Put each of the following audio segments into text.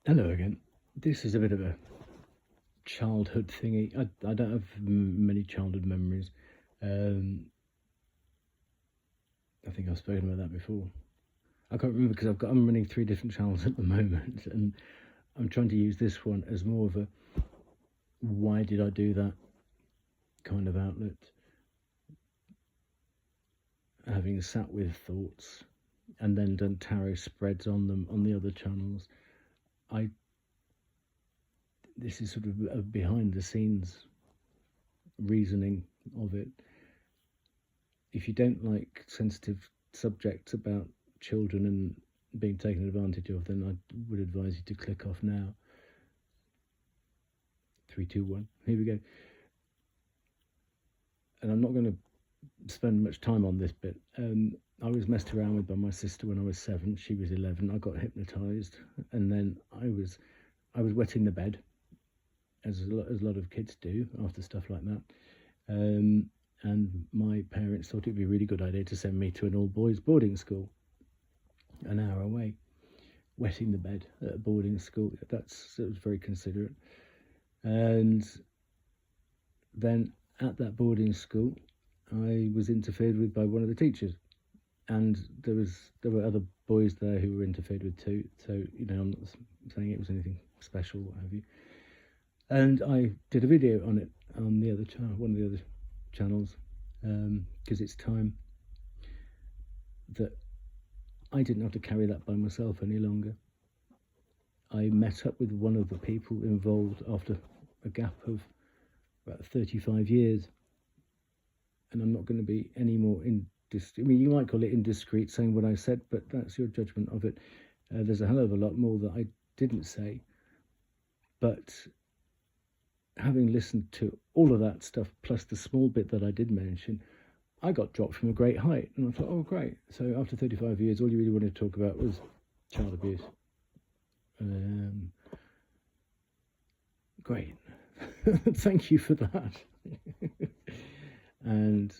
Hello again. This is a bit of a childhood thingy. I don't have many childhood memories. Um, I think I've spoken about that before. I can't remember because I'm running three different channels at the moment, and I'm trying to use this one as more of a why did I do that kind of outlet. Having sat with thoughts and then done tarot spreads on them on the other channels, I this is sort of a behind the scenes reasoning of it. If you don't like sensitive subjects about children and being taken advantage of, then I would advise you to click off now. 3, 2, 1. Here we go. And I'm not going to spend much time on this bit. I was messed around with by my sister when I was 7. She was 11. I got hypnotized, and then I was wetting the bed, as a lot of kids do after stuff like that. And my parents thought it'd be a really good idea to send me to an all-boys boarding school, an hour away. Wetting the bed at a boarding school, that was very considerate. And then at that boarding school, I was interfered with by one of the teachers, and there were other boys there who were interfered with too. So I'm not saying it was anything special, what have you. And I did a video on it on the other channel, one of the other channels, because it's time that I didn't have to carry that by myself any longer. I met up with one of the people involved after a gap of about 35 years, and I'm not going to be any more you might call it indiscreet saying what I said, but that's your judgment of it. There's a hell of a lot more that I didn't say, but having listened to all of that stuff, plus the small bit that I did mention, I got dropped from a great height. And I thought, oh, great. So after 35 years, all you really wanted to talk about was child abuse. Great. Thank you for that. And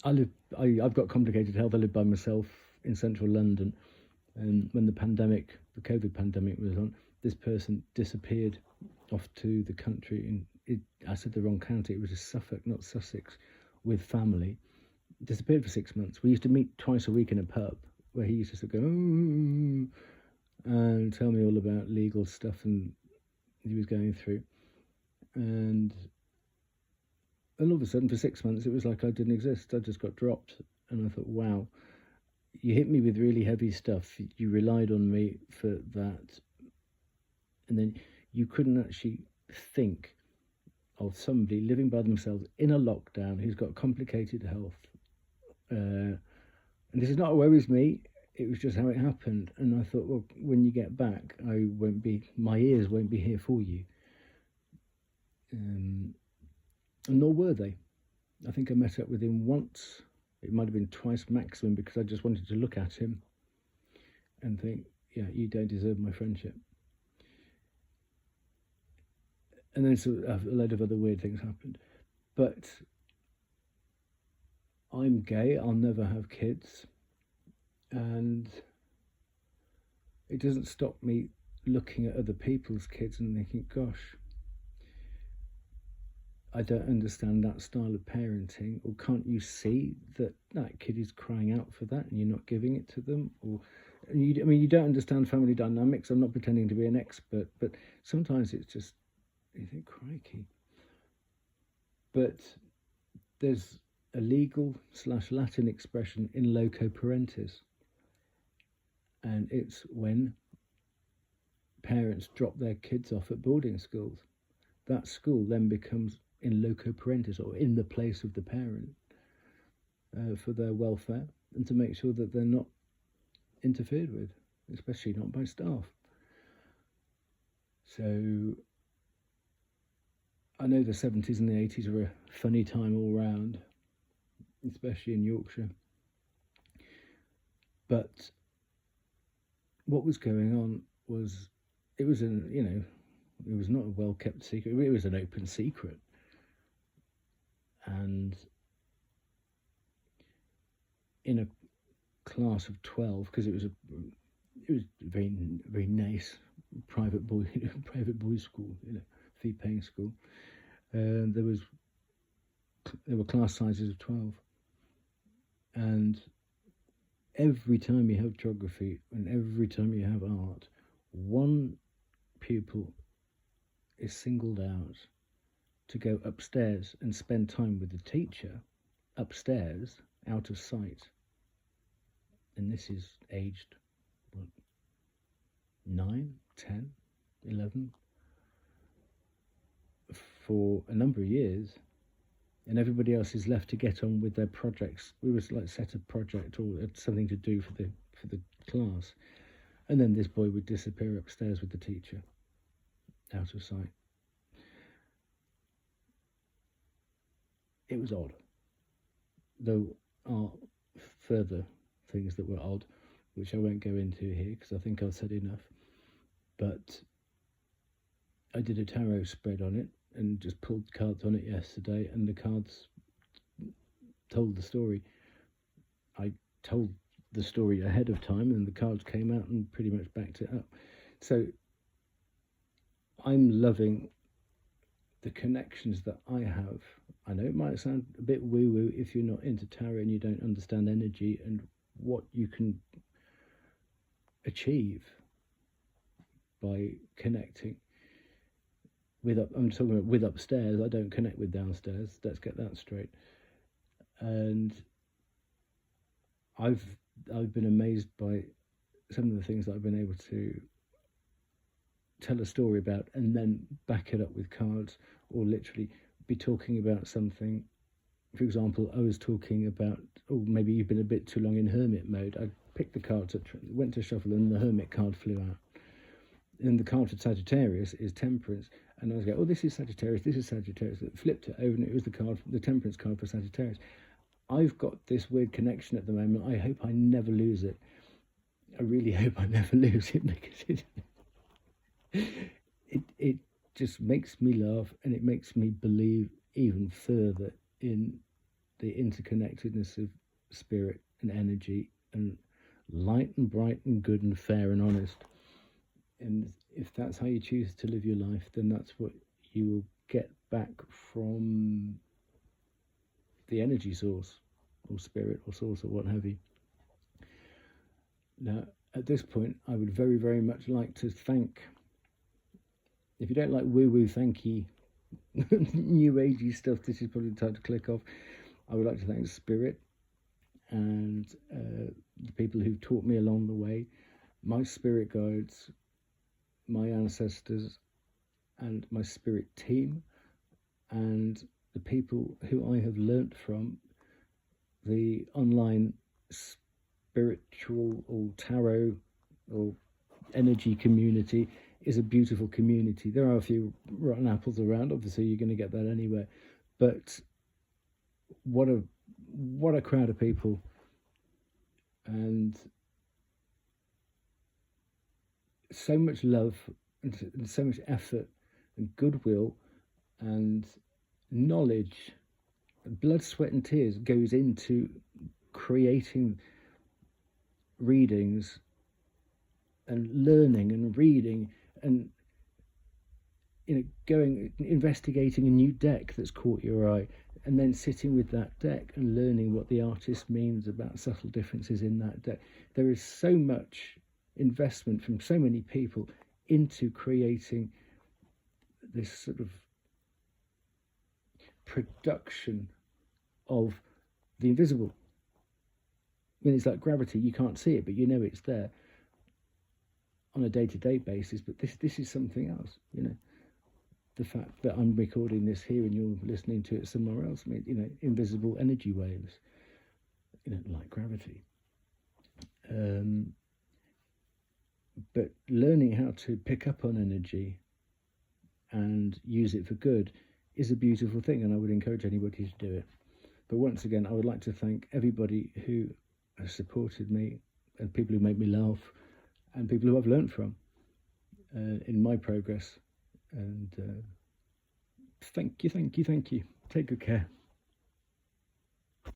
I've got complicated health. I live by myself in central London. And when the COVID pandemic was on, this person disappeared off to the country. I said the wrong county. It was a Suffolk, not Sussex, with family. Disappeared for 6 months. We used to meet twice a week in a pub where he used to sort of go and tell me all about legal stuff and he was going through. And all of a sudden, for 6 months, it was like I didn't exist. I just got dropped. And I thought, wow, you hit me with really heavy stuff. You relied on me for that. And then you couldn't actually think of somebody living by themselves in a lockdown who's got complicated health. And this is not what worries me. It was just how it happened. And I thought, well, when you get back, my ears won't be here for you. And nor were they. I think I met up with him once. It might have been twice maximum, because I just wanted to look at him and think, yeah, you don't deserve my friendship. And then a load of other weird things happened. But I'm gay, I'll never have kids. And it doesn't stop me looking at other people's kids and thinking, gosh, I don't understand that style of parenting. Or can't you see that kid is crying out for that and you're not giving it to them? Or you don't understand family dynamics. I'm not pretending to be an expert, but sometimes it's just, you think, crikey. But there's a legal/Latin expression in loco parentis, and it's when parents drop their kids off at boarding schools. That school then becomes in loco parentis, or in the place of the parent, for their welfare and to make sure that they're not interfered with, especially not by staff. So I know the 70s and the 80s were a funny time all round, especially in Yorkshire. But what was going on was, it was not a well-kept secret. It was an open secret. And in a class of 12, because it it was very, very nice private boys' school, fee-paying school. There were class sizes of 12, and every time you have geography and every time you have art, one pupil is singled out to go upstairs and spend time with the teacher upstairs, out of sight. And this is aged, 9, 10, 11, for a number of years, and everybody else is left to get on with their projects. We was like set a project or something to do for the class, and then this boy would disappear upstairs with the teacher, out of sight. It was odd. There are further things that were odd, which I won't go into here because I think I've said enough. But I did a tarot spread on it and just pulled cards on it yesterday, and the cards told the story. I told the story ahead of time, and the cards came out and pretty much backed it up. So I'm loving the connections that I have. I know it might sound a bit woo-woo if you're not into tarot and you don't understand energy and what you can achieve by connecting with I'm talking about with upstairs. I don't connect with downstairs. Let's get that straight. And I've been amazed by some of the things that I've been able to tell a story about and then back it up with cards, or literally be talking about something. For example, I was talking about, maybe you've been a bit too long in hermit mode. I picked the cards up, went to shuffle, and the hermit card flew out. And the card for Sagittarius is Temperance. And I was going, this is Sagittarius, this is Sagittarius. I flipped it over and it was the Temperance card for Sagittarius. I've got this weird connection at the moment. I hope I never lose it. I really hope I never lose it, because it just makes me laugh, and it makes me believe even further in the interconnectedness of spirit and energy and light and bright and good and fair and honest. And if that's how you choose to live your life, then that's what you will get back from the energy source or spirit or source or what have you. Now, at this point, I would very, very much like to thank, if you don't like woo-woo, thanky, new agey stuff, this is probably the time to click off. I would like to thank Spirit and the people who've taught me along the way, my spirit guides, my ancestors, and my spirit team, and the people who I have learnt from. The online spiritual or tarot or energy community is a beautiful community. There are a few rotten apples around, obviously you're going to get that anywhere, but what a crowd of people, and so much love and so much effort and goodwill and knowledge, blood, sweat and tears goes into creating readings and learning and reading and going investigating a new deck that's caught your eye, and then sitting with that deck and learning what the artist means about subtle differences in that deck. There is so much investment from so many people into creating this sort of production of the invisible. I mean, it's like gravity. You can't see it, but you know it's there on a day-to-day basis. But this is something else, the fact that I'm recording this here and you're listening to it somewhere else, I mean, invisible energy waves, like gravity. But learning how to pick up on energy and use it for good is a beautiful thing, and I would encourage anybody to do it. But once again, I would like to thank everybody who has supported me, and people who made me laugh, and people who I've learnt from in my progress. And thank you. Take good care.